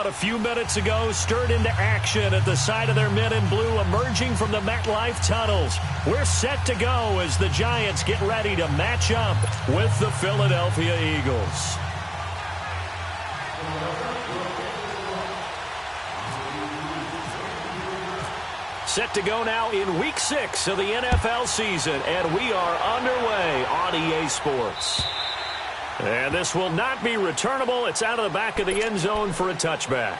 about a few minutes ago stirred into action at the side of their men in blue emerging from the MetLife tunnels. We're set to go as the Giants get ready to match up with the Philadelphia Eagles. Set to go now in Week 6 of the NFL season, and we are underway on EA Sports. And this will not be returnable. It's out of the back of the end zone for a touchback.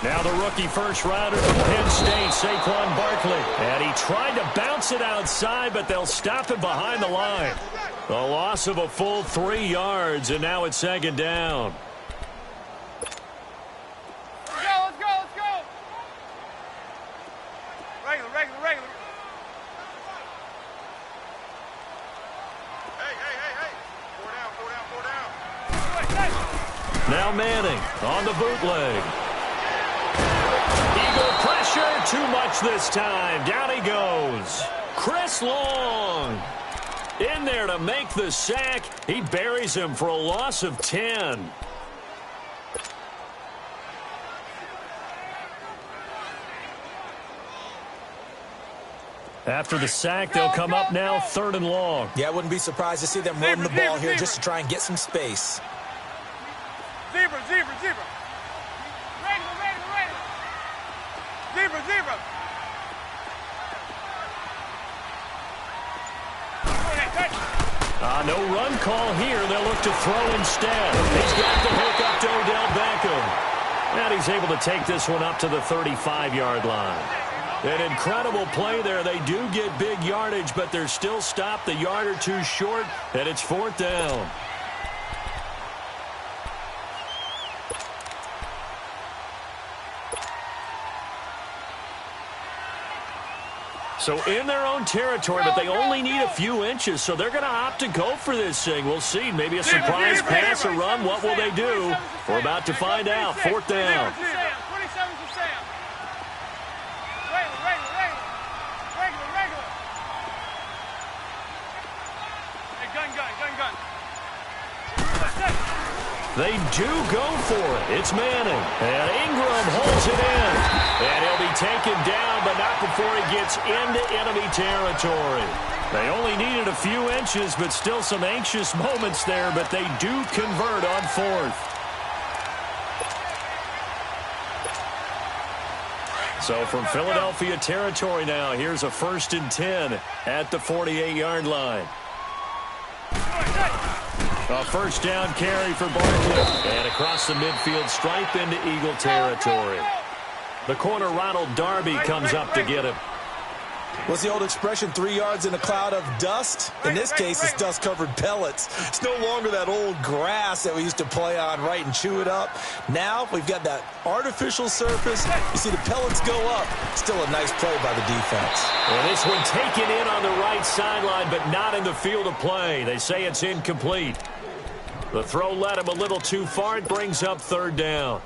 Now the rookie first rounder from Penn State, Saquon Barkley. And he tried to bounce it outside, but they'll stop it behind the line. A loss of a full 3 yards, and now it's second down. Let's go. Regular. Hey. Four down. Now Manning on the bootleg. Eagle pressure, too much this time. Down he goes. Chris Long in there to make the sack. He buries him for a loss of 10. After the sack, they'll come up now 3rd and long. Yeah, I wouldn't be surprised to see them run the ball here just to try and get some space. Zebra. No run call here. They'll look to throw instead. He's got the hook up to Odell Beckham. And he's able to take this one up to the 35-yard line. An incredible play there. They do get big yardage, but they're still stopped a yard or two short, and it's 4th down. So in their own territory, but they only need a few inches, so they're going to opt to go for this thing. We'll see. Maybe a surprise pass or run. What will they do? We're about to find out. 4th down. Gun. They do go for it. It's Manning. And Ingram holds it in. And he'll be taken down, but not before he gets into enemy territory. They only needed a few inches, but still some anxious moments there, but they do convert on 4th. So from Philadelphia territory now, here's a 1st and 10 at the 48-yard line. A first down carry for Barkley. And across the midfield stripe into Eagle territory. The corner, Ronald Darby, comes up to get him. What's the old expression, 3 yards in a cloud of dust? In this case, it's dust-covered pellets. It's no longer that old grass that we used to play on, right, and chew it up. Now we've got that artificial surface. You see the pellets go up. Still a nice play by the defense. Well, this one taken in on the right sideline, but not in the field of play. They say it's incomplete. The throw led him a little too far. It brings up 3rd down.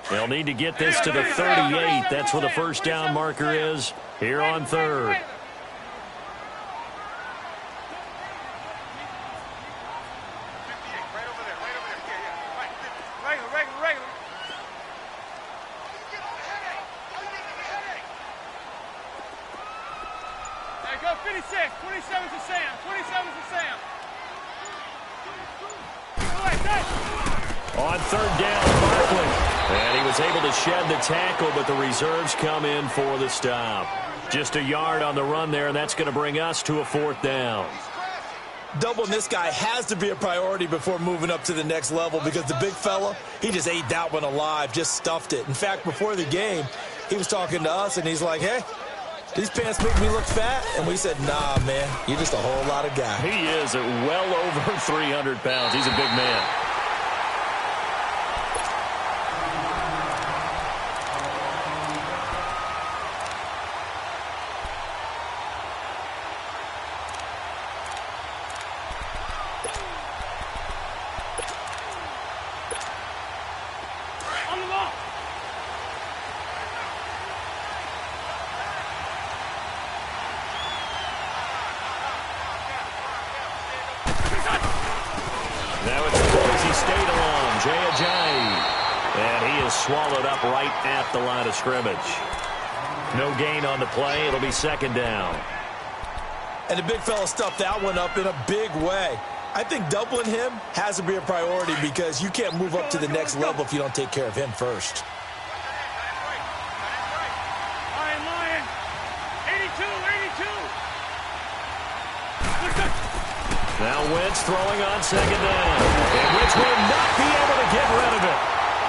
They'll need to get this to the 38. That's where the first down marker is here on 3rd. Go 56, 27 to Sam, 27 to Sam. On 3rd down, Barkley. And he was able to shed the tackle, but the reserves come in for the stop. Just a yard on the run there, and that's going to bring us to a 4th down. Doubling this guy has to be a priority before moving up to the next level because the big fella, he just ate that one alive, just stuffed it. In fact, before the game, he was talking to us, and he's like, hey, these pants make me look fat. And we said, nah, man, you're just a whole lot of guy. He is at well over 300 pounds. He's a big man. Now it's Boise State along. Jay Ajayi. And he is swallowed up right at the line of scrimmage. No gain on the play. It'll be second down. And the big fella stuffed that one up in a big way. I think doubling him has to be a priority because you can't move up to the next level if you don't take care of him first. Lion. 82. Now Wentz throwing on second down. And Wentz will not be able to get rid of it.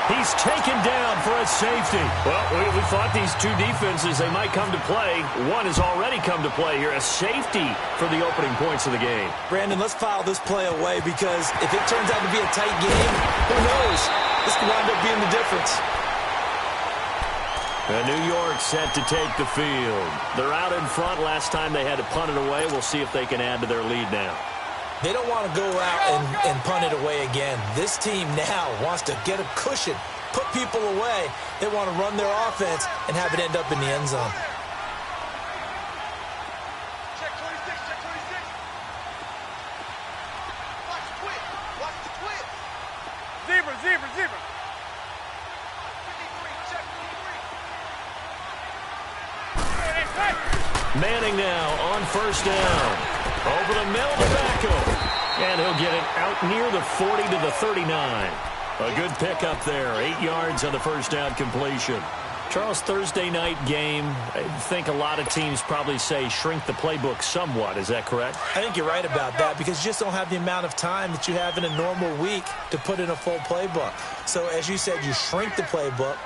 He's taken down for a safety. Well, we thought these two defenses, they might come to play. One has already come to play here. A safety for the opening points of the game. Brandon, let's file this play away because if it turns out to be a tight game, who knows? This could wind up being the difference. And New York set to take the field. They're out in front. Last time they had to punt it away. We'll see if they can add to their lead now. They don't want to go out and punt it away again. This team now wants to get a cushion, put people away. They want to run their offense and have it end up in the end zone. Check 26. Watch the twitch. Zebra. 53, check 53. Manning now on first down. Over the middle to Beckham. And he'll get it out near the 40 to the 39. A good pickup there. 8 yards on the first down completion. Charles, Thursday night game, I think a lot of teams probably say shrink the playbook somewhat. Is that correct? I think you're right about that because you just don't have the amount of time that you have in a normal week to put in a full playbook. So as you said, you shrink the playbook.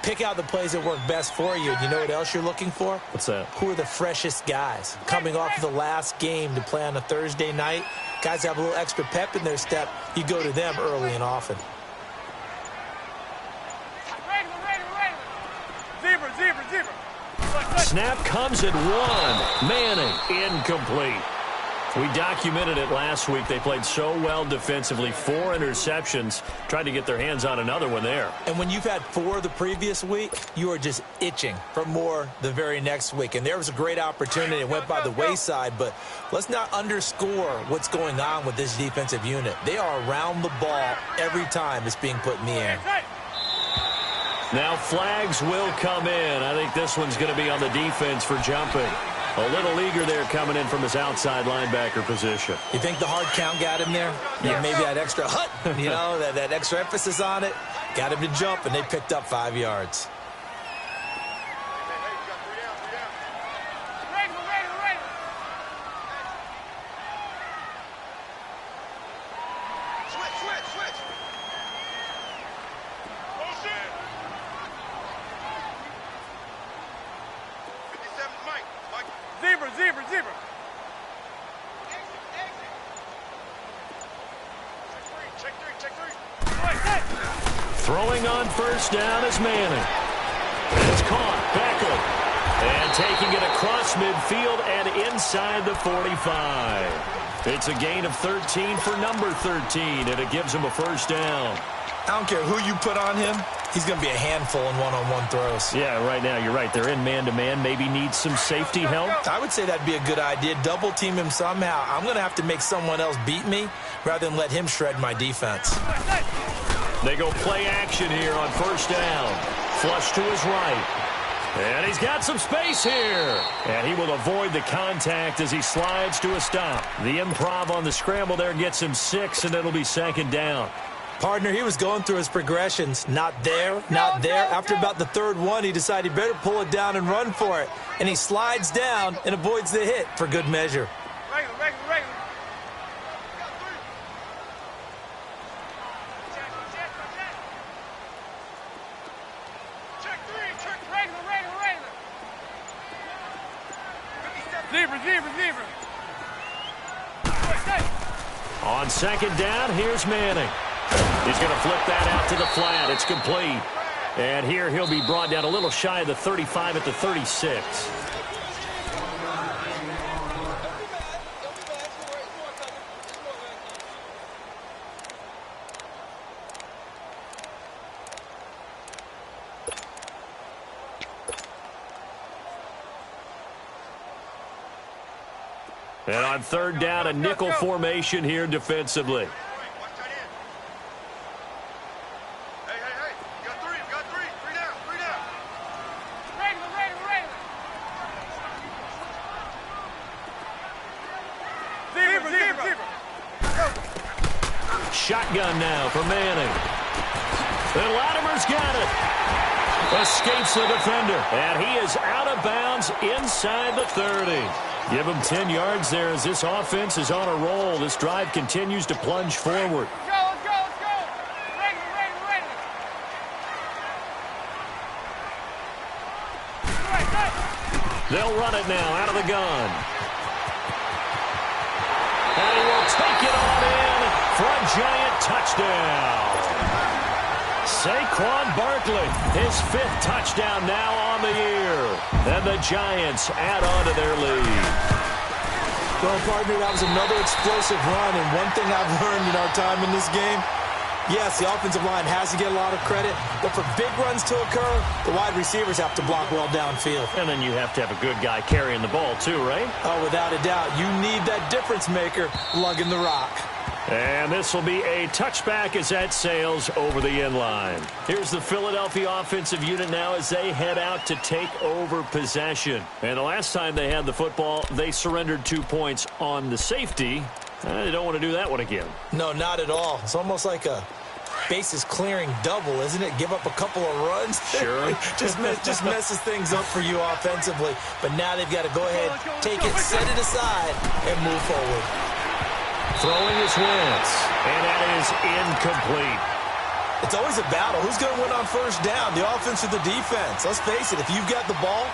Pick out the plays that work best for you. You know what else you're looking for? What's that? Who are the freshest guys? Coming off of the last game to play on a Thursday night, guys have a little extra pep in their step. You go to them early and often. Zebra. Snap comes at 1. Manning, incomplete. We documented it last week. They played so well defensively. 4 interceptions. Tried to get their hands on another one there. And when you've had 4 the previous week, you are just itching for more the very next week. And there was a great opportunity. It went by the wayside, but let's not underscore what's going on with this defensive unit. They are around the ball every time it's being put in the air. Now flags will come in. I think this one's going to be on the defense for jumping. A little eager there coming in from his outside linebacker position. You think the hard count got him there? Yeah, maybe that extra hut, that extra emphasis on it. Got him to jump, and they picked up 5 yards. Zebra. Check three. Throwing on first down is Manning. It's caught. Beckham. And taking it across midfield and inside the 45. It's a gain of 13 for number 13, and it gives him a first down. I don't care who you put on him. He's going to be a handful in one-on-one throws. Yeah, right now, you're right. They're in man-to-man. Maybe need some safety help. I would say that'd be a good idea. Double team him somehow. I'm going to have to make someone else beat me rather than let him shred my defense. They go play action here on first down. Flush to his right. And he's got some space here. And he will avoid the contact as he slides to a stop. The improv on the scramble there gets him 6, and it'll be second down. Partner, he was going through his progressions. Not there, not there. After about the third one, he decided he better pull it down and run for it. And he slides down and avoids the hit for good measure. Zebra, zebra, zebra. On second down, here's Manning. He's going to flip that out to the flat. It's complete. And here he'll be brought down a little shy of the 35 at the 36. And on third down, a nickel formation here defensively. Shotgun now for Manning. And Latimer's got it. Escapes the defender. And he is out of bounds inside the 30. Give him 10 yards there as this offense is on a roll. This drive continues to plunge forward. Let's go, let's go, let's go. Regular. They'll run it now out of the gun. And he will take it on in for a giant touchdown. Saquon Barkley, his 5th touchdown now on the year. And the Giants add on to their lead. Well, partner, that was another explosive run. And one thing I've learned in our time in this game, yes, the offensive line has to get a lot of credit, but for big runs to occur, the wide receivers have to block well downfield. And then you have to have a good guy carrying the ball too, right? Oh, without a doubt. You need that difference maker lugging the rock. And this will be a touchback as that sails over the end line. Here's the Philadelphia offensive unit now as they head out to take over possession. And the last time they had the football, they surrendered 2 points on the safety. They don't want to do that one again. No, not at all. It's almost like a bases clearing double, isn't it? Give up a couple of runs. Sure. just messes things up for you offensively. But now they've got to go ahead, take it, set it aside, and move forward. Throwing is Wentz, and that is incomplete. It's always a battle. Who's going to win on first down, the offense or the defense? Let's face it, if you've got the ball,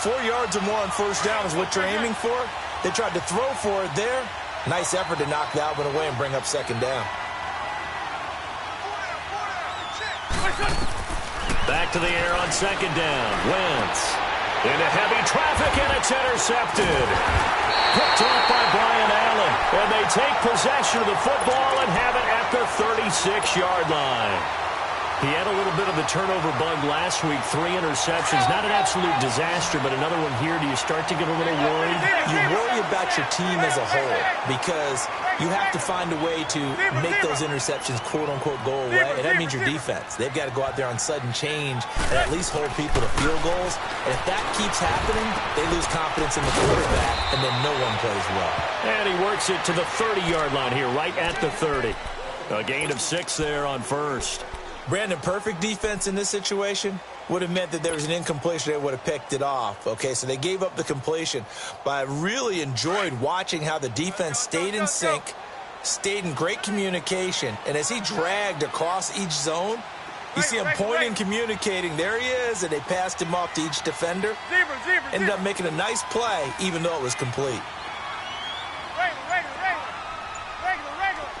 4 yards or more on first down is what you're aiming for. They tried to throw for it there. Nice effort to knock that one away and bring up second down. Back to the air on second down. Wentz into heavy traffic, and it's intercepted. Picked off by Brian Allen. And they take possession of the football and have it at the 36-yard line. He had a little bit of the turnover bug last week. 3 interceptions. Not an absolute disaster, but another one here. Do you start to get a little worried? You worry about your team as a whole because you have to find a way to make those interceptions, quote-unquote, go away, and that means your defense. They've got to go out there on sudden change and at least hold people to field goals. And if that keeps happening, they lose confidence in the quarterback, and then no one plays well. And he works it to the 30-yard line here, right at the 30. A gain of 6 there on first. Brandon, perfect defense in this situation would have meant that there was an incompletion. They would have picked it off. Okay, so they gave up the completion. But I really enjoyed watching how the defense stayed in sync, stayed in great communication, and as he dragged across each zone, you see him pointing, communicating. There he is, and they passed him off to each defender. Ended up making a nice play, even though it was complete. Regular.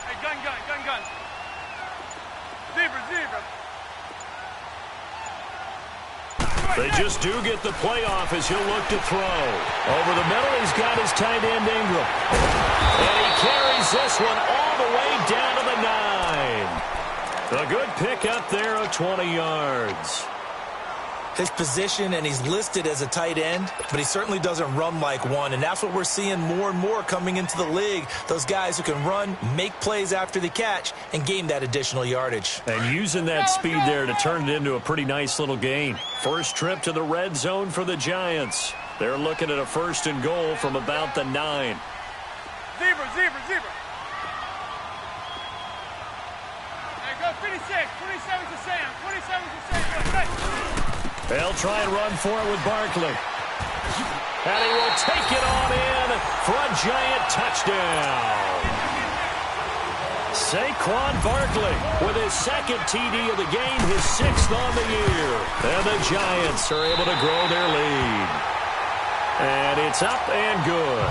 Hey, gun. Zebra. They just do get the playoff as he'll look to throw. Over the middle, he's got his tight end Ingram. And he carries this one all the way down to the 9. A good pickup there of 20 yards. His position, and he's listed as a tight end, but he certainly doesn't run like one, and that's what we're seeing more and more coming into the league. Those guys who can run, make plays after the catch, and gain that additional yardage. And using that speed there to turn it into a pretty nice little gain. First trip to the red zone for the Giants. They're looking at a 1st and goal from about the 9. Zebra. Hey, go 56. 27's the Sam. 27's the Sam. They'll try and run for it with Barkley. And he will take it on in for a giant touchdown. Saquon Barkley with his 2nd TD of the game, his 6th on the year. And the Giants are able to grow their lead. And it's up and good.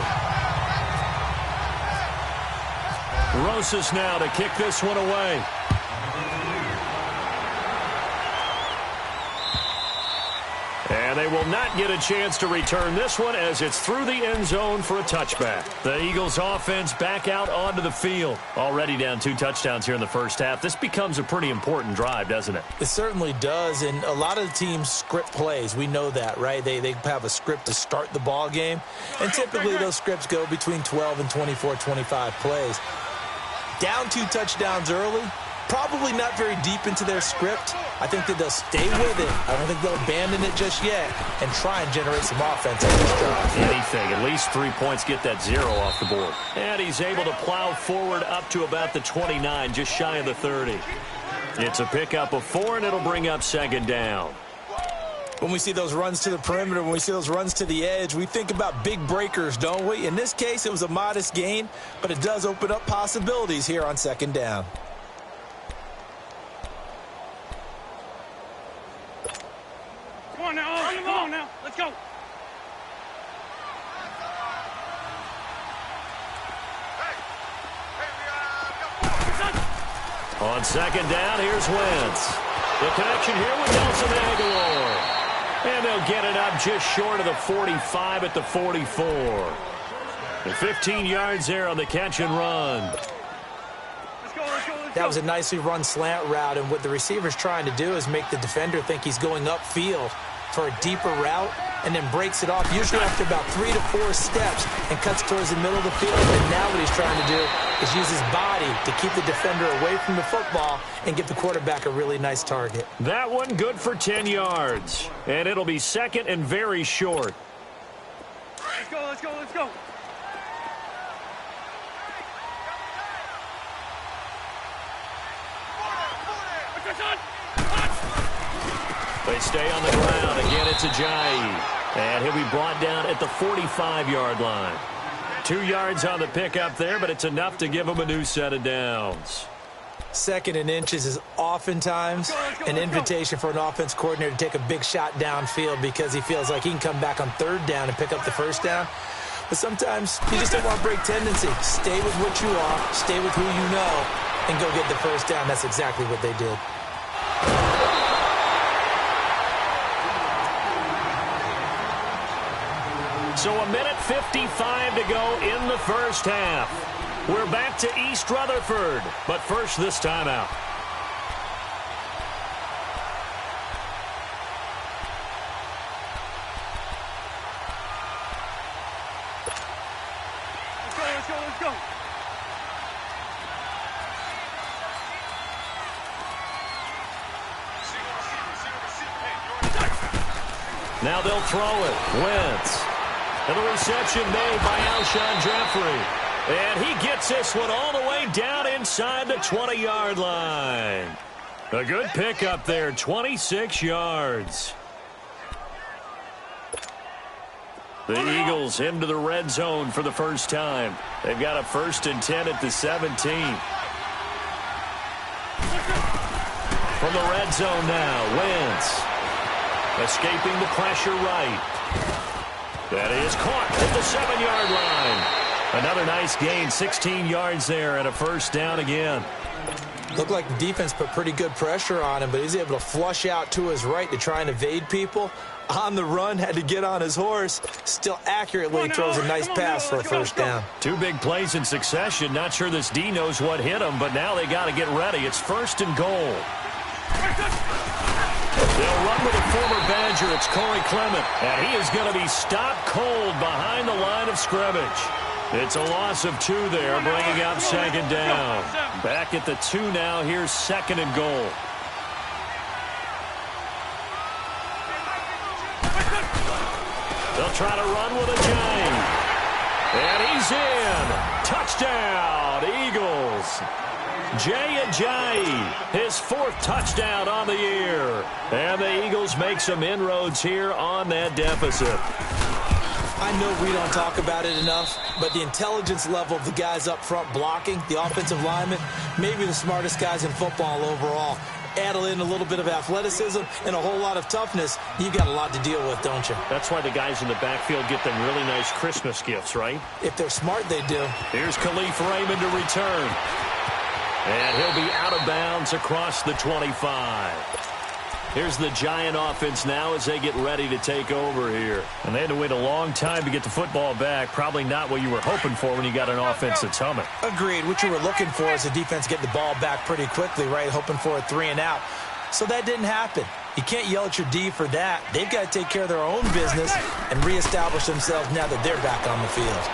Rosas now to kick this one away. And they will not get a chance to return this one as it's through the end zone for a touchback. The Eagles offense back out onto the field. Already down 2 touchdowns here in the first half. This becomes a pretty important drive, doesn't it? It certainly does, and a lot of the teams script plays. We know that, right? They have a script to start the ball game, and typically those scripts go between 12 and 24, 25 plays. Down 2 touchdowns early, probably not very deep into their script. I think that they'll stay with it. I don't think they'll abandon it just yet and try and generate some offense on this drive. Anything. At least 3 points get that 0 off the board. And he's able to plow forward up to about the 29, just shy of the 30. It's a pickup of 4, and it'll bring up second down. When we see those runs to the perimeter, when we see those runs to the edge, we think about big breakers, don't we? In this case, it was a modest gain, but it does open up possibilities here on second down. Come on now, come on now. Let's go. On second down, here's Wentz. The connection here with Nelson Aguilar. And they'll get it up just short of the 45 at the 44. And 15 yards there on the catch and run. Let's go, let's go, let's go. That was a nicely run slant route, and what the receiver's trying to do is make the defender think he's going upfield for a deeper route, and then breaks it off, usually after about 3 to 4 steps, and cuts towards the middle of the field. And now what he's trying to do is use his body to keep the defender away from the football and get the quarterback a really nice target. That one good for 10 yards. And it'll be second and very short. Let's go, let's go, let's go. They stay on the ground. Again, it's Ajayi. And he'll be brought down at the 45-yard line. 2 yards on the pickup there, but it's enough to give him a new set of downs. Second and inches is oftentimes an invitation for an offense coordinator to take a big shot downfield because he feels like he can come back on third down and pick up the first down. But sometimes you just don't want to break tendency. Stay with what you are, stay with who you know, and go get the first down. That's exactly what they did. So a minute 55 to go in the first half. We're back to East Rutherford, but first this timeout. Let's go, let's go, let's go. Now they'll throw it. Wentz. And the reception made by Alshon Jeffrey. And he gets this one all the way down inside the 20-yard line. A good pickup there, 26 yards. The Eagles into the red zone for the first time. They've got a 1st and 10 at the 17. From the red zone now, Wentz. Escaping the pressure right. That is caught at the 7-yard line. Another nice gain, 16 yards there and a first down again. Looked like the defense put pretty good pressure on him, but he's able to flush out to his right to try and evade people. On the run, had to get on his horse. Still accurately throws a nice pass for a first down. 2 big plays in succession. Not sure this D knows what hit him, but now they got to get ready. It's 1st and goal. They'll run with a former Badger. It's Corey Clement, and he is going to be stopped cold behind the line of scrimmage. It's a loss of 2 there, bringing up second down. Back at the 2 now. Here's 2nd and goal. They'll try to run with Ajayi. And he's in. Touchdown, Eagles. Jay Ajayi, his 4th touchdown on the year. And the Eagles make some inroads here on that deficit. I know we don't talk about it enough, but the intelligence level of the guys up front blocking, the offensive linemen, maybe the smartest guys in football overall. Add in a little bit of athleticism and a whole lot of toughness, you've got a lot to deal with, don't you? That's why the guys in the backfield get them really nice Christmas gifts, right? If they're smart, they do. Here's Khalif Raymond to return. And he'll be out of bounds across the 25. Here's the Giant offense now as they get ready to take over here. And they had to wait a long time to get the football back. Probably not what you were hoping for when you got an offense that's humming. Agreed. What you were looking for is the defense getting the ball back pretty quickly, right? Hoping for a 3 and out. So that didn't happen. You can't yell at your D for that. They've got to take care of their own business and reestablish themselves now that they're back on the field.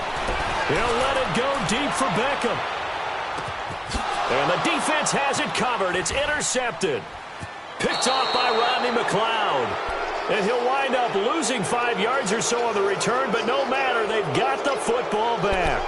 He'll let it go deep for Beckham. And the defense has it covered. It's intercepted. Picked off by Rodney McLeod. And he'll wind up losing 5 yards or so on the return, but no matter, they've got the football back.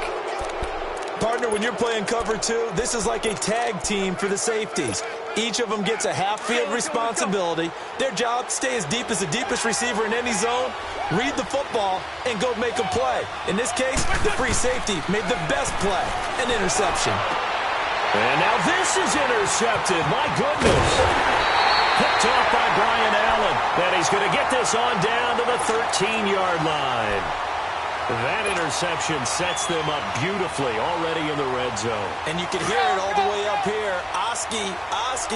Partner, when you're playing cover 2, this is like a tag team for the safeties. Each of them gets a half-field responsibility. Their job, stay as deep as the deepest receiver in any zone, read the football, and go make a play. In this case, the free safety made the best play, an interception. And now this is intercepted. My goodness. Picked off by Brian Allen. And he's going to get this on down to the 13-yard line. That interception sets them up beautifully already in the red zone. And you can hear it all the way up here. Oski,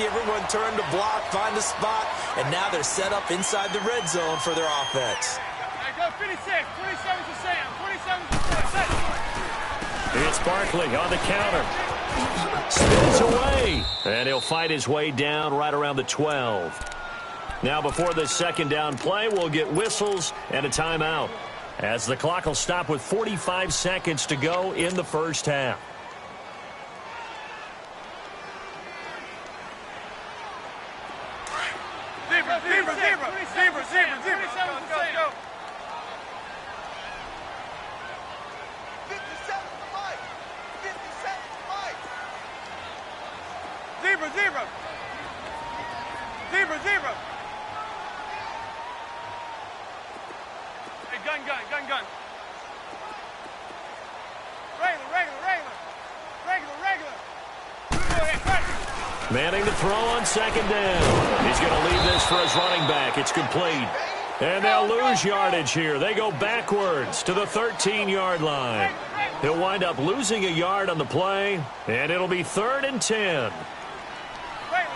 everyone turned to block, find a spot, and now they're set up inside the red zone for their offense. Hey, go 56, 27 to Sam, 27 to Sam. It's Barkley on the counter. Spins away. And he'll fight his way down right around the 12. Now before this second down play, we'll get whistles and a timeout, as the clock will stop with 45 seconds to go in the first half. Zebra. Hey, gun. Regular. Manning to throw on second down. He's going to leave this for his running back. It's complete. And they'll lose yardage here. They go backwards to the 13-yard line. He'll wind up losing a yard on the play, and it'll be 3rd and 10. Regular.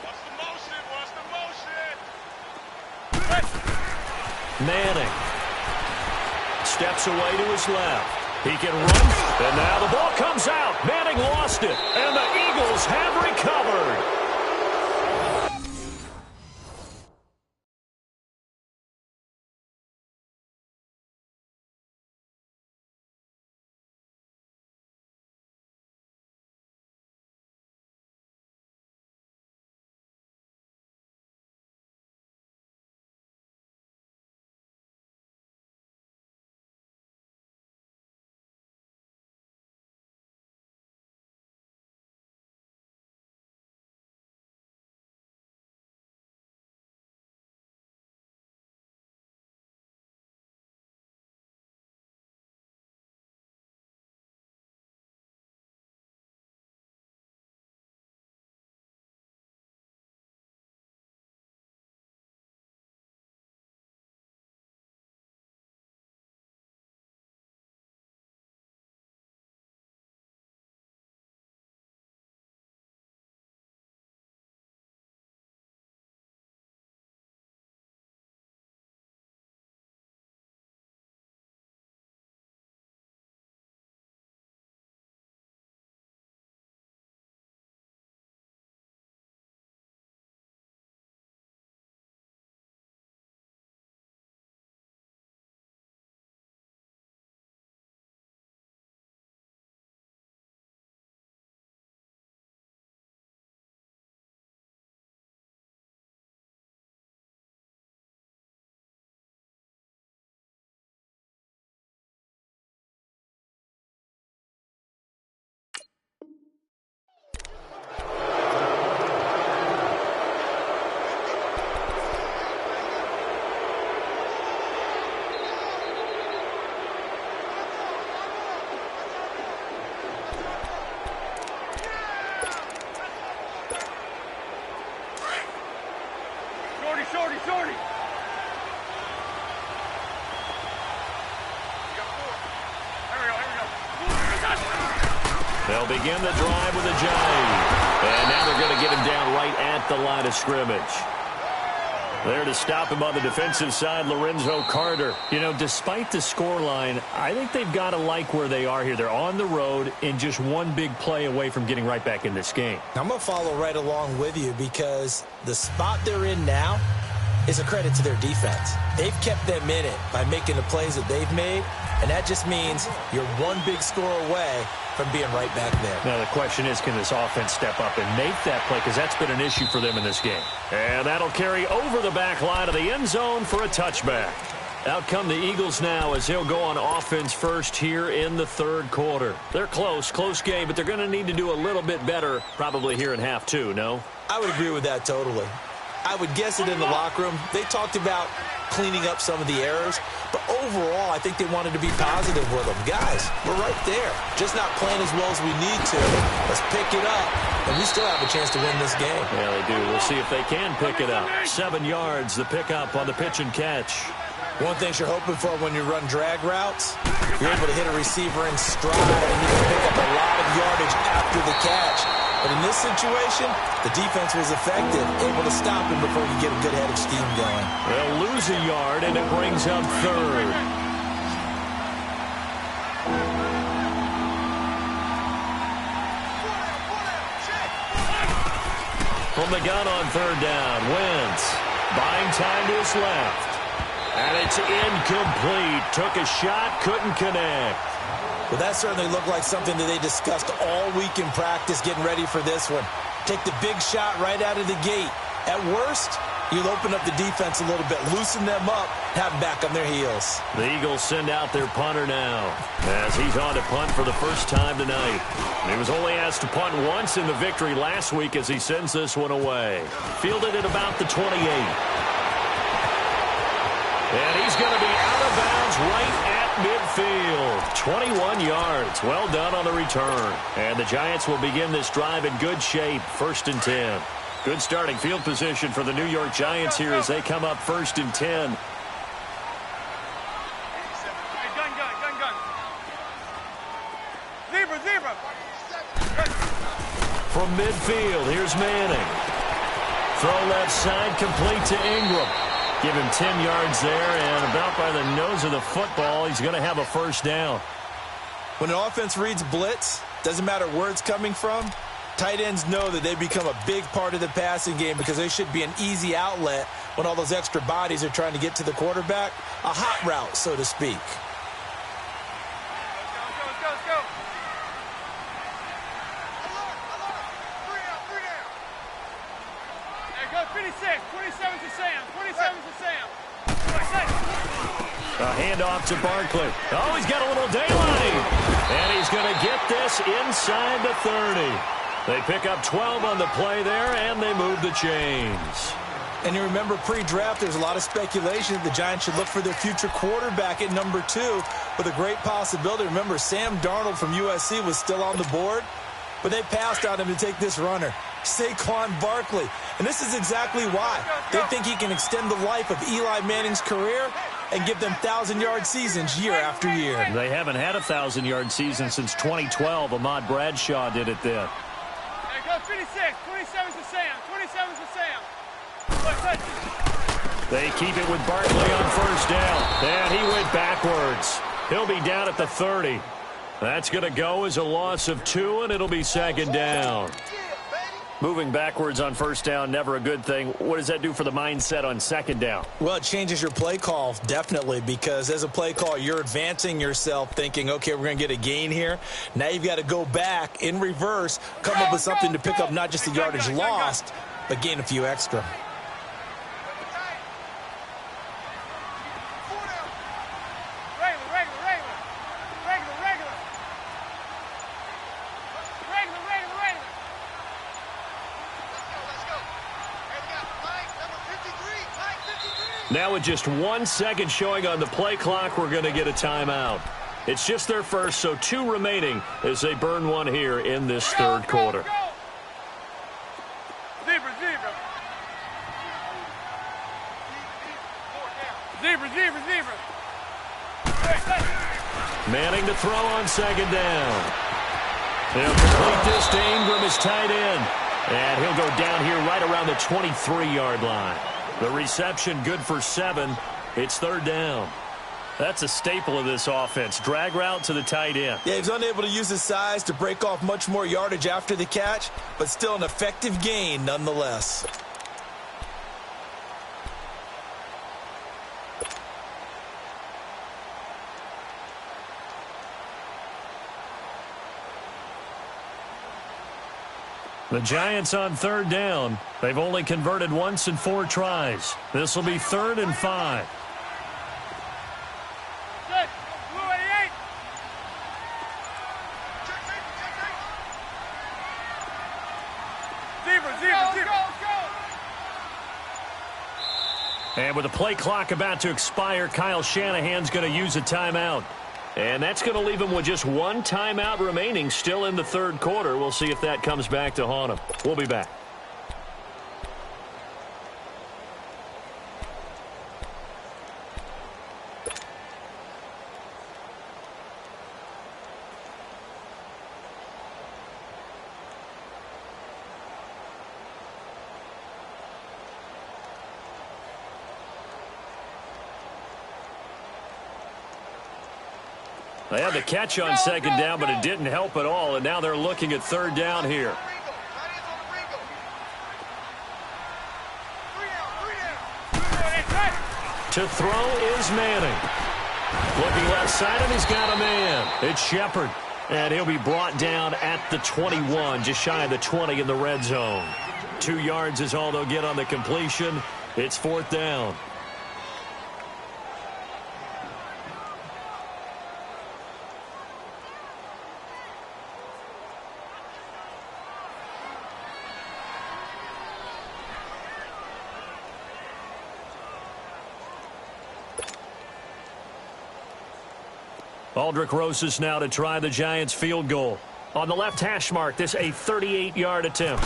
What's the motion? Manning steps away to his left. He can run, and now the ball comes out. Manning lost it, and the Eagles have recovered. They'll begin the drive with a jive. And now they're going to get him down right at the line of scrimmage. There to stop him on the defensive side, Lorenzo Carter. You know, despite the scoreline, I think they've got to like where they are here. They're on the road and just one big play away from getting right back in this game. I'm going to follow right along with you because the spot they're in now is a credit to their defense. They've kept them in it by making the plays that they've made, and that just means you're one big score away from being right back there. Now the question is, can this offense step up and make that play? Because that's been an issue for them in this game. And that'll carry over the back line of the end zone for a touchback. Out come the Eagles now as they'll go on offense first here in the third quarter. They're close game, but they're going to need to do a little bit better probably here in half two, no? I would agree with that totally. I would guess it in the locker room. They talked about cleaning up some of the errors, but overall, I think they wanted to be positive with them. Guys, we're right there. Just not playing as well as we need to. Let's pick it up, and we still have a chance to win this game. Yeah, they do. We'll see if they can pick it up. 7 yards, the pickup on the pitch and catch. One thing you're hoping for when you run drag routes, you're able to hit a receiver in stride, and you can pick up a lot of yardage after the catch. But in this situation, the defense was effective, able to stop him before he could get a good head of steam going. They'll lose a yard, and it brings up third. From the gun on third down, Wentz buying time to his left. And it's incomplete. Took a shot, couldn't connect. Well, that certainly looked like something that they discussed all week in practice getting ready for this one. Take the big shot right out of the gate. At worst, you'll open up the defense a little bit, loosen them up, have them back on their heels. The Eagles send out their punter now as he's on to punt for the first time tonight. He was only asked to punt once in the victory last week as he sends this one away. Fielded at about the 28. And he's going to be out of bounds right at midfield. 21 yards. Well done on the return. And the Giants will begin this drive in good shape. 1st and 10. Good starting field position for the New York Giants here as they come up 1st and 10. Gun. Zebra. From midfield, here's Manning. Throw left side, complete to Ingram. Give him 10 yards there, and about by the nose of the football, he's going to have a first down. When an offense reads blitz, doesn't matter where it's coming from, tight ends know that they become a big part of the passing game because they should be an easy outlet when all those extra bodies are trying to get to the quarterback. A hot route, so to speak. Let's go. There goes 56. 27 to Sam. 27 to Sam. A handoff to Barkley. Oh, he's got a little daylight. And he's going to get this inside the 30. They pick up 12 on the play there, and they move the chains. And you remember pre-draft, there's a lot of speculation that the Giants should look for their future quarterback at number 2 with a great possibility. Remember, Sam Darnold from USC was still on the board, but they passed on him to take this runner, Saquon Barkley. And this is exactly why. They think he can extend the life of Eli Manning's career and give them 1,000-yard seasons year after year. They haven't had a 1,000-yard season since 2012. Ahmad Bradshaw did it then. There goes 56. 27 to Sam. 27 to Sam. They keep it with Barkley on first down. And he went backwards. He'll be down at the 30. That's going to go as a loss of 2, and it'll be 2nd down. Moving backwards on first down, never a good thing. What does that do for the mindset on 2nd down? Well, it changes your play call, definitely, because as a play call, you're advancing yourself thinking, okay, we're going to get a gain here. Now you've got to go back in reverse, come up with something to pick up not just the yardage lost, but gain a few extra. Now with just 1 second showing on the play clock, we're going to get a timeout. It's just their first, so 2 remaining as they burn one here in this third quarter. Zebra. Manning to throw on 2nd down. They'll complete this to Ingram as tight end. And he'll go down here right around the 23-yard line. The reception good for 7. It's third down. That's a staple of this offense. Drag route to the tight end. Yeah, he's unable to use his size to break off much more yardage after the catch, but still an effective gain nonetheless. The Giants on third down. They've only converted once in 4 tries. This will be 3rd and 5. Good. Blue 88. Zebra. And with the play clock about to expire, Kyle Shanahan's going to use a timeout. And that's going to leave him with just 1 timeout remaining still in the third quarter. We'll see if that comes back to haunt him. We'll be back. They had the catch on second down, but it didn't help at all, and now they're looking at third down here. To throw is Manning. Looking left side, and he's got a man. It's Shepard, and he'll be brought down at the 21, just shy of the 20 in the red zone. 2 yards is all they'll get on the completion. It's 4th down. Aldrick Rosas now to try the Giants field goal. On the left hash mark, this a 38-yard attempt.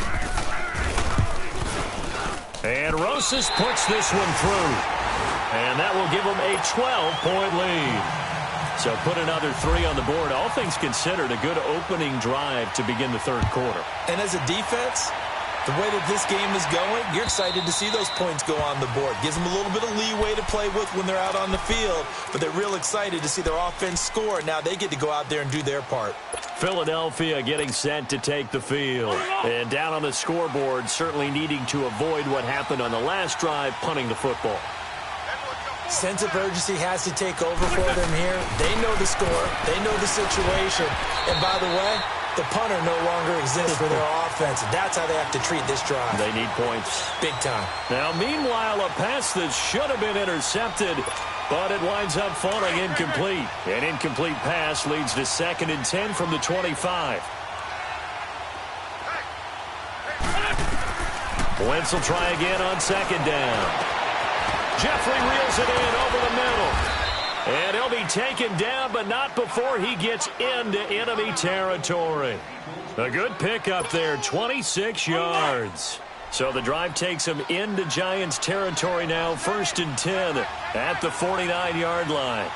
And Rosas puts this one through. And that will give them a 12-point lead. So put another 3 on the board. All things considered, a good opening drive to begin the third quarter. And as a defense, the way that this game is going, you're excited to see those points go on the board. Gives them a little bit of leeway to play with when they're out on the field, but they're real excited to see their offense score. Now they get to go out there and do their part. Philadelphia getting set to take the field. And down on the scoreboard, certainly needing to avoid what happened on the last drive, punting the football. Sense of urgency has to take over for them here. They know the score. They know the situation. And by the way, the punter no longer exists for their offense. That's how they have to treat this drive. They need points. Big time. Now, meanwhile, a pass that should have been intercepted, but it winds up falling incomplete. An incomplete pass leads to 2nd and 10 from the 25. Wentz will try again on 2nd down. Jeffrey reels it in over the middle. And he'll be taken down, but not before he gets into enemy territory. A good pickup there, 26 yards. So the drive takes him into Giants territory now, 1st and 10 at the 49-yard line.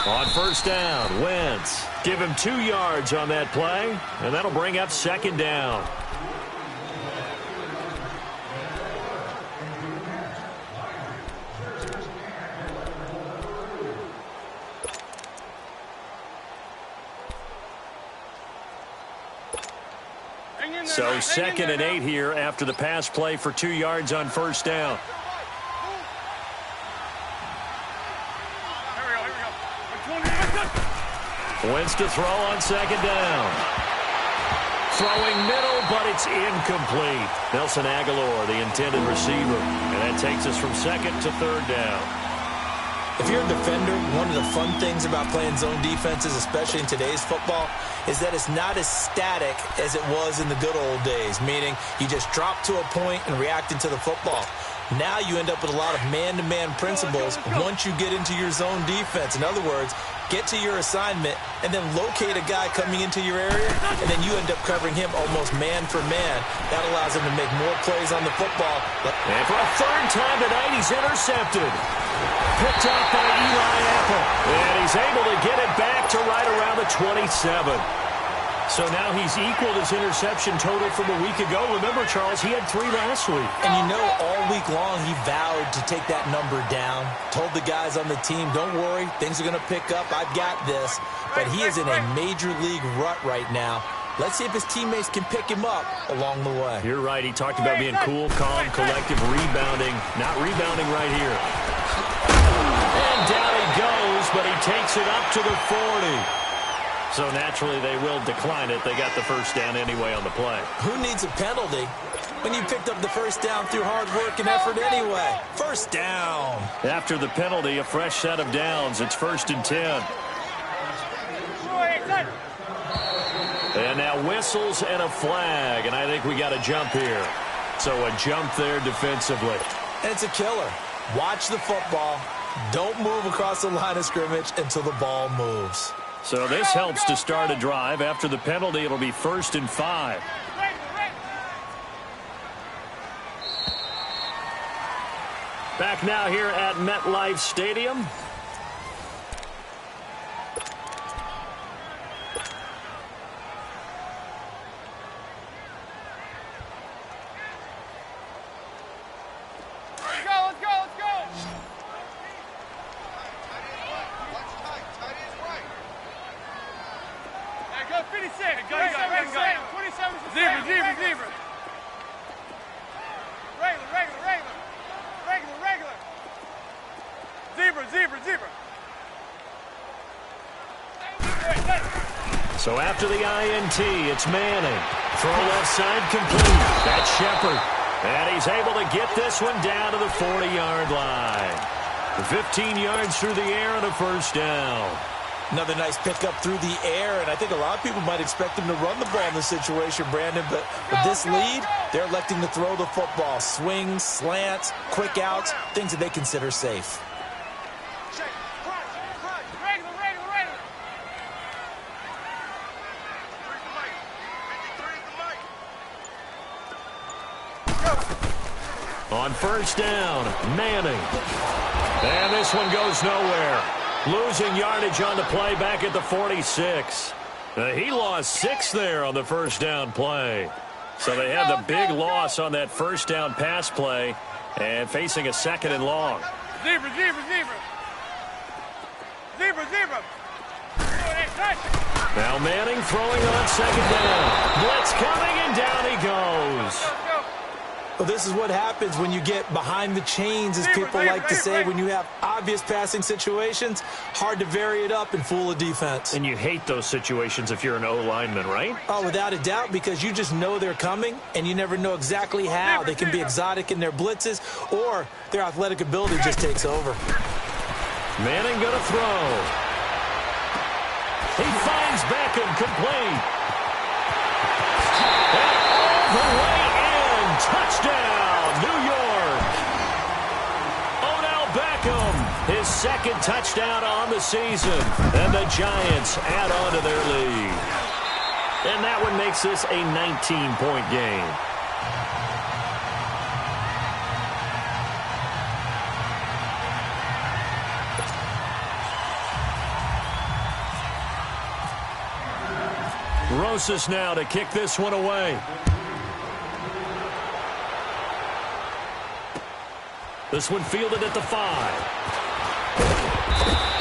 On 1st down, Wentz. Give him 2 yards on that play, and that'll bring up 2nd down. So 2nd and 8 here after the pass play for 2 yards on 1st down. Wentz to throw on 2nd down. Throwing middle, but it's incomplete. Nelson Aguilar, the intended receiver. And that takes us from 2nd to 3rd down. If you're a defender, one of the fun things about playing zone defenses, especially in today's football, is that it's not as static as it was in the good old days, meaning you just drop to a point and react into the football. Now you end up with a lot of man-to-man principles once you get into your zone defense. In other words, get to your assignment and then locate a guy coming into your area, and then you end up covering him almost man for man. That allows him to make more plays on the football. And for a 3rd time tonight, he's intercepted. Picked up by Eli Apple. And he's able to get it back to right around the 27. So now he's equaled his interception total from a week ago. Remember, Charles, he had 3 last week. And you know, all week long he vowed to take that number down. Told the guys on the team, don't worry, things are going to pick up. I've got this. But he is in a major league rut right now. Let's see if his teammates can pick him up along the way. You're right. He talked about being cool, calm, collective, rebounding. Not rebounding right here. And down he goes, but he takes it up to the 40. So naturally they will decline it. They got the first down anyway on the play. Who needs a penalty when you picked up the first down through hard work and effort anyway? First down. After the penalty, a fresh set of downs. It's 1st and 10. And now whistles and a flag, and I think we got a jump here. So a jump there defensively. And it's a killer. Watch the football. Don't move across the line of scrimmage until the ball moves. So this helps to start a drive. After the penalty, it'll be 1st and 5. Back now here at MetLife Stadium. So after the INT, it's Manning. Throw left side complete. That's Shepard. And he's able to get this one down to the 40-yard line. 15 yards through the air and a first down. Another nice pickup through the air, and I think a lot of people might expect him to run the ball in this situation, Brandon, but with this lead, they're electing to throw the football. Swings, slants, quick outs, things that they consider safe. On first down, Manning. And this one goes nowhere. Losing yardage on the play back at the 46. He lost 6 there on the first down play. So they had the big loss on that first down pass play and facing a 2nd and long. Zebra. Now Manning throwing on 2nd down. Blitz coming and down he goes. Well, this is what happens when you get behind the chains, as people like to say. When you have obvious passing situations, hard to vary it up and fool a defense. And you hate those situations if you're an O-lineman, right? Oh, without a doubt, because you just know they're coming, and you never know exactly how. They can be exotic in their blitzes, or their athletic ability just takes over. Manning going to throw. He finds Beckham complete. And all the way in. Touchdown, New York. Odell Beckham, his 2nd touchdown on the season. And the Giants add on to their lead. And that one makes this a 19-point game. Rosas now to kick this one away. This one fielded at the 5.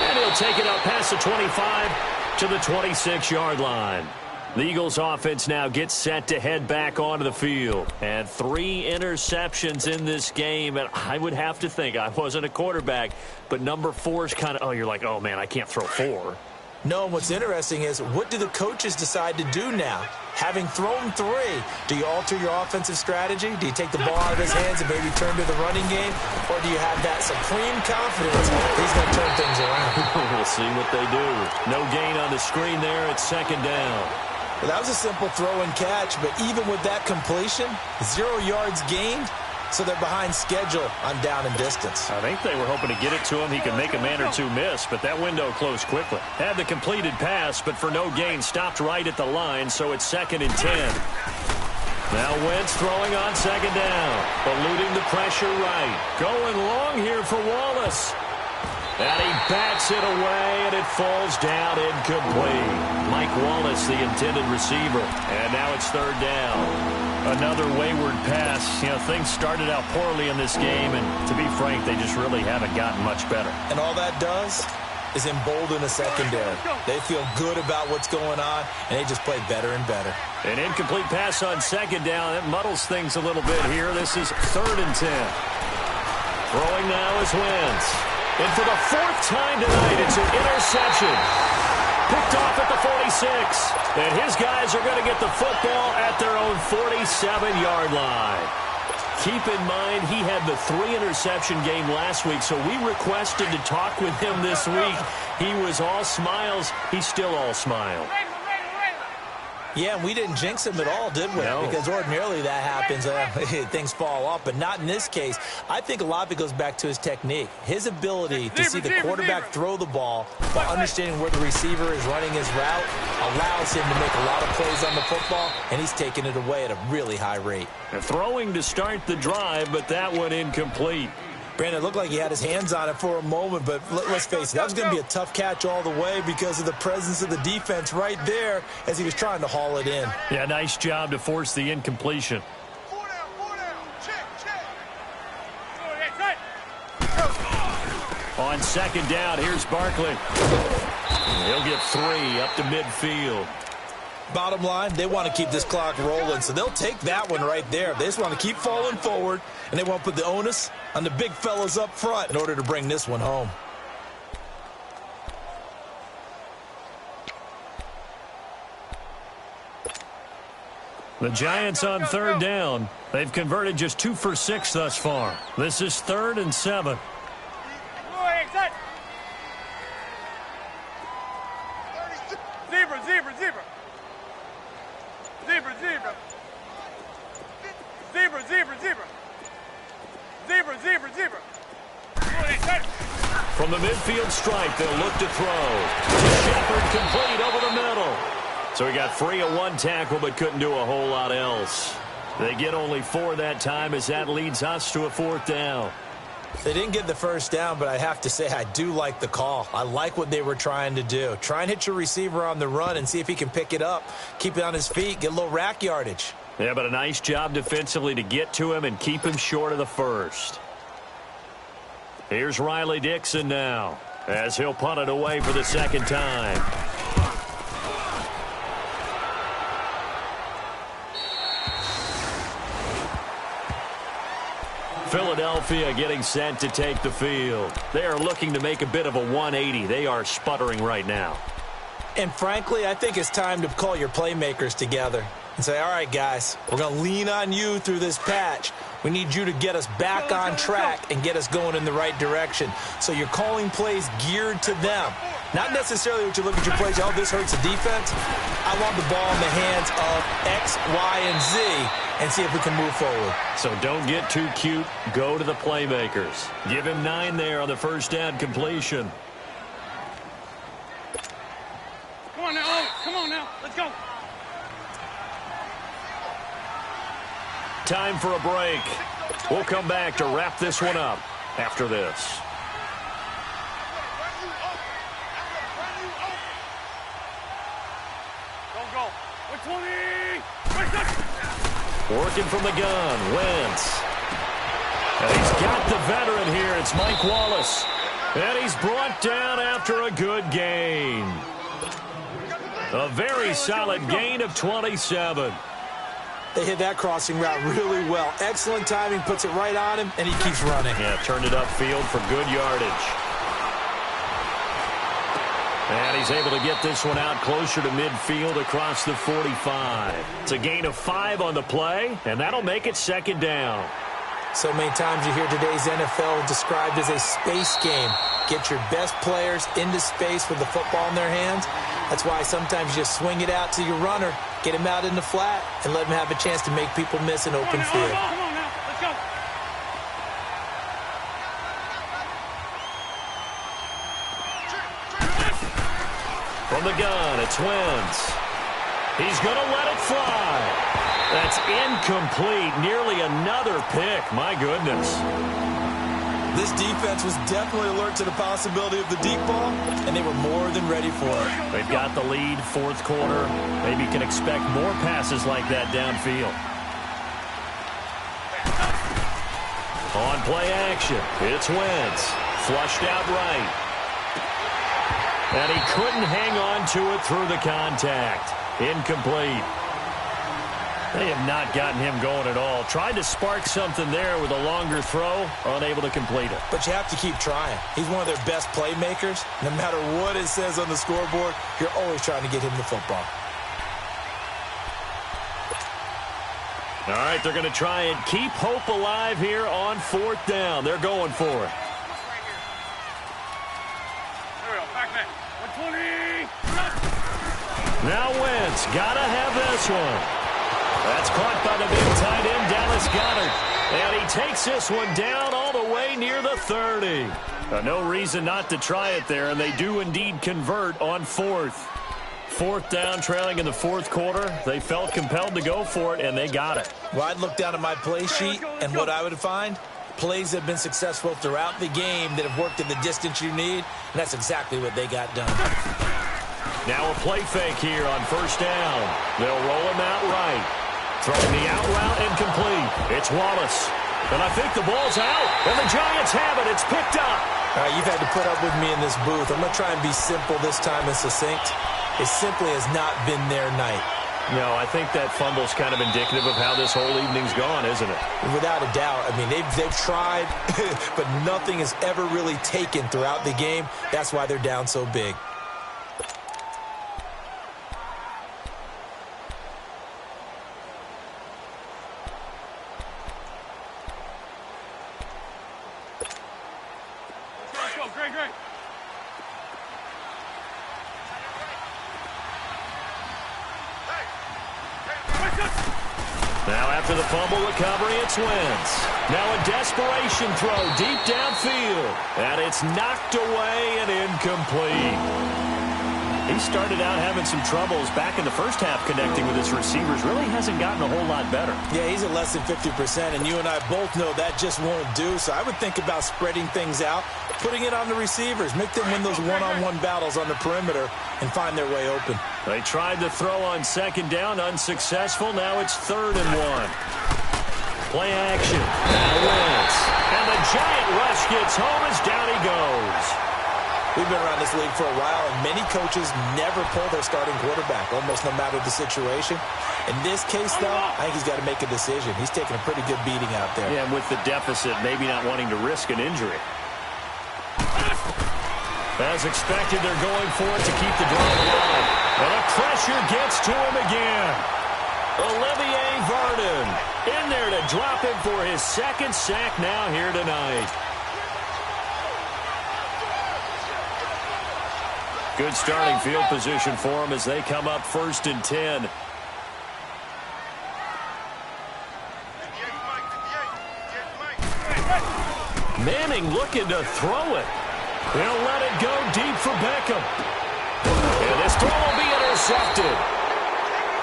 And he'll take it up past the 25 to the 26-yard line. The Eagles offense now gets set to head back onto the field. And 3 interceptions in this game. And I would have to think, I wasn't a quarterback, but number 4 is kind of, oh, you're like, oh, man, I can't throw 4. No, what's interesting is, what do the coaches decide to do now? Having thrown 3, do you alter your offensive strategy? Do you take the ball out of his hands and maybe turn to the running game? Or do you have that supreme confidence he's going to turn things around? We'll see what they do. No gain on the screen there. It's 2nd down. Well, that was a simple throw and catch, but even with that completion, 0 yards gained. So they're behind schedule on down and distance. I think they were hoping to get it to him. He could make a man or 2 miss, but that window closed quickly. Had the completed pass, but for no gain, stopped right at the line, so it's 2nd and 10. Now Wentz throwing on 2nd down, eluding the pressure right. Going long here for Wallace. And he bats it away, and it falls down incomplete. Mike Wallace, the intended receiver. And now it's third down. Another wayward pass. You know, things started out poorly in this game, and to be frank, they just really haven't gotten much better. And all that does is embolden the secondary. They feel good about what's going on, and they just play better and better. An incomplete pass on second down. That muddles things a little bit here. This is 3rd and 10. Throwing now is Wentz. And for the 4th time tonight, it's an interception. Picked off at the 46. And his guys are going to get the football at their own 47-yard line. Keep in mind, he had the 3-interception game last week, so we requested to talk with him this week. He was all smiles. He's still all smile. Yeah, and we didn't jinx him at all, did we? No. Because ordinarily that happens. Things fall off, but not in this case. I think a lot of it goes back to his technique. His ability to see the quarterback throw the ball while understanding where the receiver is running his route allows him to make a lot of plays on the football, and he's taking it away at a really high rate. And throwing to start the drive, but that one incomplete. Brandon, it looked like he had his hands on it for a moment, but let's face it, that was going to be a tough catch all the way because of the presence of the defense right there as he was trying to haul it in. Yeah, nice job to force the incompletion. 4 down. Check. On second down, here's Barkley. He'll get 3 up to midfield. Bottom line, they want to keep this clock rolling, so they'll take that one right there. They just want to keep falling forward, and they want to put the onus on the big fellas up front in order to bring this one home. The Giants on 3rd down. They've converted just 2 for 6 thus far. This is 3rd and 7. Zebra. From the midfield stripe, they'll look to throw. To Shepard, complete over the middle. So he got free of 1 tackle, but couldn't do a whole lot else. They get only 4 that time as that leads us to a 4th down. They didn't get the first down, but I have to say I do like the call. I like what they were trying to do. Try and hit your receiver on the run and see if he can pick it up. Keep it on his feet, get a little rack yardage. Yeah, but a nice job defensively to get to him and keep him short of the first. Here's Riley Dixon now as he'll punt it away for the 2nd time. Philadelphia getting set to take the field. They are looking to make a bit of a 180. They are sputtering right now. And frankly, I think it's time to call your playmakers together and say, all right, guys, we're going to lean on you through this patch. We need you to get us back on track and get us going in the right direction. So you're calling plays geared to them. Not necessarily what you look at your plays, oh, this hurts the defense. I want the ball in the hands of X, Y, and Z and see if we can move forward. So don't get too cute. Go to the playmakers. Give him 9 there on the 1st down completion. Come on now. Let's go. Time for a break. We'll come back to wrap this one up after this. Go. 120. Working from the gun, Wentz. And he's got the veteran here. It's Mike Wallace. And he's brought down after a good gain. A very solid gain of 27. They hit that crossing route really well. Excellent timing, puts it right on him, and he keeps running. Yeah, turned it upfield for good yardage. And he's able to get this one out closer to midfield across the 45. It's a gain of 5 on the play, and that'll make it 2nd down. So many times you hear today's NFL described as a space game. Get your best players into space with the football in their hands. That's why sometimes you just swing it out to your runner, get him out in the flat, and let him have a chance to make people miss an open field. Come on now. Let's go. From the gun, it's Wentz. He's going to let it fly. That's incomplete. Nearly another pick. My goodness. This defense was definitely alert to the possibility of the deep ball, and they were more than ready for it. They've got the lead, fourth quarter. Maybe you can expect more passes like that downfield. On play action, it's Wentz. Flushed out right. And he couldn't hang on to it through the contact. Incomplete. They have not gotten him going at all. Tried to spark something there with a longer throw, unable to complete it. But you have to keep trying. He's one of their best playmakers. No matter what it says on the scoreboard, you're always trying to get him the football. All right, they're going to try and keep hope alive here on fourth down. They're going for it. There we go. Back. 120. Now Wentz, got to have this one. That's caught by the big tight end, Dallas Goedert. And he takes this one down all the way near the 30. No reason not to try it there, and they do indeed convert on fourth. Fourth down, trailing in the fourth quarter. They felt compelled to go for it, and they got it. Well, I'd look down at my play sheet, and what I would find, plays that have been successful throughout the game that have worked in the distance you need, and that's exactly what they got done. Now a play fake here on first down. They'll roll him out right. Throwing the out route incomplete. It's Wallace. And I think the ball's out. And the Giants have it. It's picked up. All right, you've had to put up with me in this booth. I'm going to try and be simple this time and succinct. It simply has not been their night. No, I think that fumble's kind of indicative of how this whole evening's gone, isn't it? Without a doubt. I mean, they've tried, but nothing has ever really taken throughout the game. That's why they're down so big. Great. Now after the fumble recovery, it's Wentz. Now a desperation throw deep downfield. And it's knocked away and incomplete. He started out having some troubles back in the first half connecting with his receivers. Really hasn't gotten a whole lot better. Yeah, he's at less than 50%, and you and I both know that just won't do. So I would think about spreading things out, putting it on the receivers, make them win those one-on-one battles on the perimeter and find their way open. They tried to throw on second down, unsuccessful. Now it's 3rd and 1. Play action. Now Wentz. And the giant rush gets home as down he goes. We've been around this league for a while, and many coaches never pull their starting quarterback, almost no matter the situation. In this case, though, I think he's got to make a decision. He's taking a pretty good beating out there. Yeah, and with the deficit, maybe not wanting to risk an injury. As expected, they're going for it to keep the drive alive. And the pressure gets to him again. Olivier Vernon in there to drop him for his 2nd sack now here tonight. Good starting field position for them as they come up 1st and 10. Manning looking to throw it. They'll let it go deep for Beckham. And this throw will be intercepted.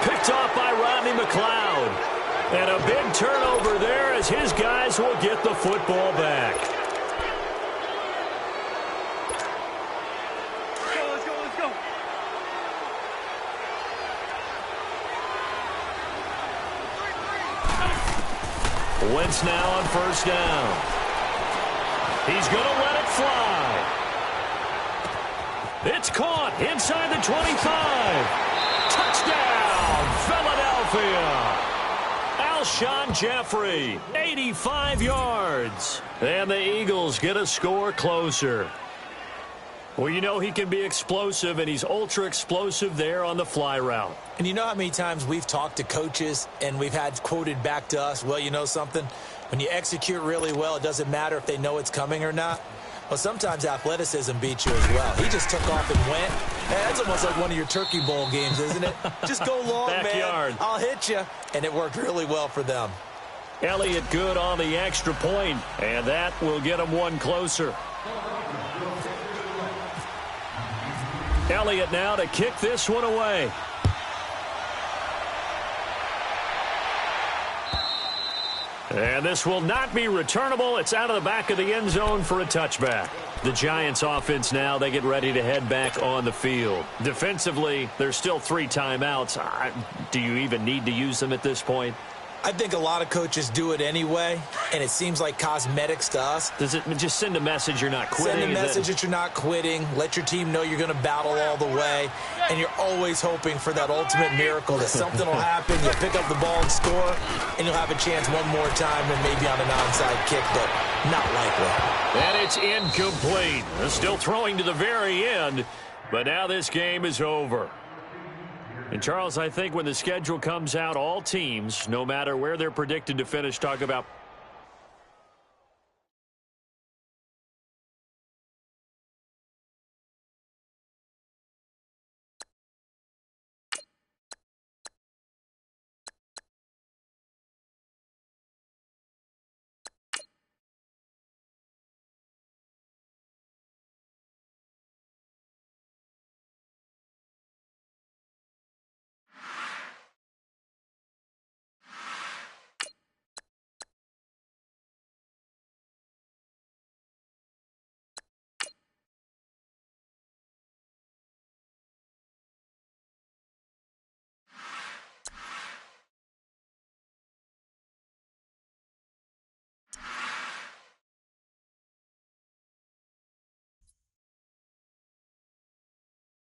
Picked off by Rodney McLeod. And a big turnover there as his guys will get the football back. Wentz now on 1st down. He's going to let it fly. It's caught inside the 25. Touchdown, Philadelphia. Alshon Jeffrey, 85 yards. And the Eagles get a score closer. Well, you know he can be explosive, and he's ultra-explosive there on the fly route. And you know how many times we've talked to coaches and we've had quoted back to us, well, you know something? When you execute really well, it doesn't matter if they know it's coming or not. Well, sometimes athleticism beats you as well. He just took off and went. Hey, that's almost like one of your Turkey Bowl games, isn't it? Just go long, Backyard. man. I'll hit you. And it worked really well for them. Elliott good on the extra point, and that will get him one closer. Elliott now to kick this one away. And this will not be returnable. It's out of the back of the end zone for a touchback. The Giants offense now, they get ready to head back on the field. Defensively, there's still 3 timeouts. Do you even need to use them at this point? I think a lot of coaches do it anyway, and it seems like cosmetics to us. Does it just send a message you're not quitting? Send a message that you're not quitting. Let your team know you're going to battle all the way, and you're always hoping for that ultimate miracle that something will happen, you'll pick up the ball and score, and you'll have a chance one more time and maybe on an onside kick, but not likely. And it's incomplete. They're still throwing to the very end, but now this game is over. And, Charles, I think when the schedule comes out, all teams, no matter where they're predicted to finish, talk about